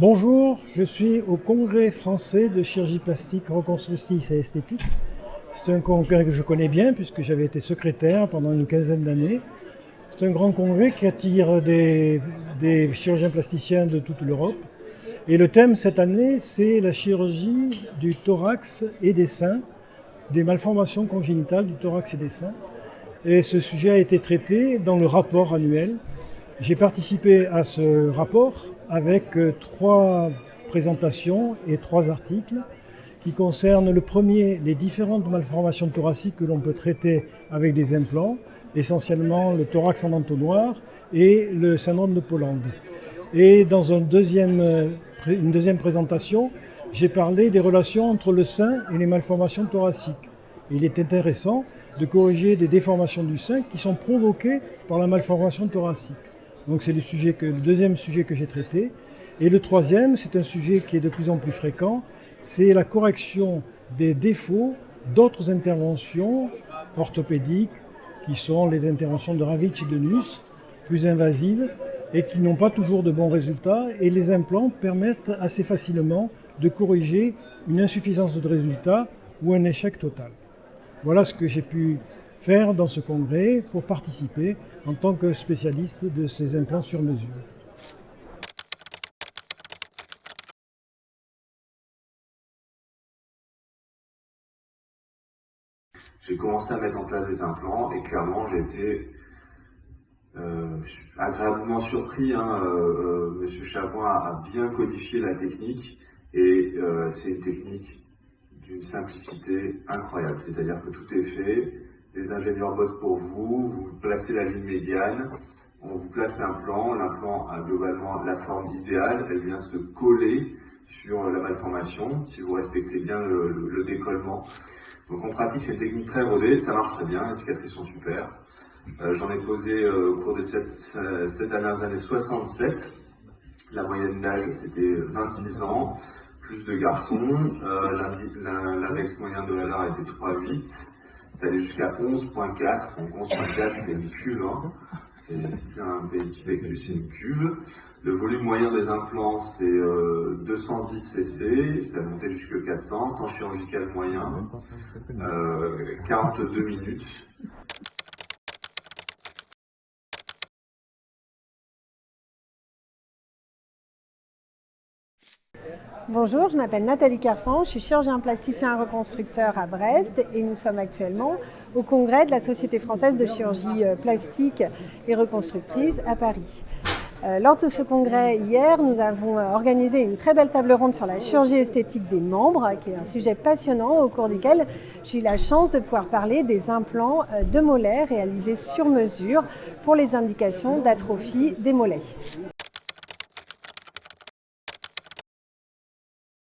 Bonjour, je suis au Congrès français de chirurgie plastique, reconstructive et esthétique. C'est un congrès que je connais bien puisque j'avais été secrétaire pendant une quinzaine d'années. C'est un grand congrès qui attire des chirurgiens plasticiens de toute l'Europe. Et le thème cette année, c'est la chirurgie du thorax et des seins, des malformations congénitales du thorax et des seins. Et ce sujet a été traité dans le rapport annuel. J'ai participé à ce rapport avec 3 présentations et 3 articles qui concernent le premier, les différentes malformations thoraciques que l'on peut traiter avec des implants, essentiellement le thorax en entonnoir et le syndrome de Poland. Et dans une deuxième présentation, j'ai parlé des relations entre le sein et les malformations thoraciques. Il est intéressant de corriger des déformations du sein qui sont provoquées par la malformation thoracique. Donc c'est le deuxième sujet que j'ai traité. Et le troisième, c'est un sujet qui est de plus en plus fréquent, c'est la correction des défauts d'autres interventions orthopédiques, qui sont les interventions de Ravitch et de Nuss, plus invasives, et qui n'ont pas toujours de bons résultats. Et les implants permettent assez facilement de corriger une insuffisance de résultat ou un échec total. Voilà ce que j'ai pu faire dans ce congrès pour participer en tant que spécialiste de ces implants sur mesure. J'ai commencé à mettre en place des implants et clairement j'ai été agréablement surpris. Monsieur Chavoin a bien codifié la technique et c'est une technique d'une simplicité incroyable. C'est-à-dire que tout est fait, les ingénieurs bossent pour vous, vous placez la ligne médiane, on vous place l'implant a globalement la forme idéale, elle vient se coller sur la malformation, si vous respectez bien le décollement. Donc on pratique cette technique très rodée, ça marche très bien, les cicatrices sont super. J'en ai posé au cours de ces dernières années 67. La moyenne d'âge c'était 26 ans, plus de garçons. L'index moyen de la LAR était 3,8. Ça allait jusqu'à 11,4. Donc 11,4 c'est une cuve, hein. C'est plus un petit pectus, c'est une cuve. Le volume moyen des implants c'est 210 cc, ça montait jusqu'à 400. Temps chirurgical moyen 42 minutes. Bonjour, je m'appelle Nathalie Carfan, je suis chirurgien plasticien reconstructeur à Brest et nous sommes actuellement au congrès de la Société française de chirurgie plastique et reconstructrice à Paris. Lors de ce congrès, hier, nous avons organisé une très belle table ronde sur la chirurgie esthétique des membres, qui est un sujet passionnant au cours duquel j'ai eu la chance de pouvoir parler des implants de mollets réalisés sur mesure pour les indications d'atrophie des mollets.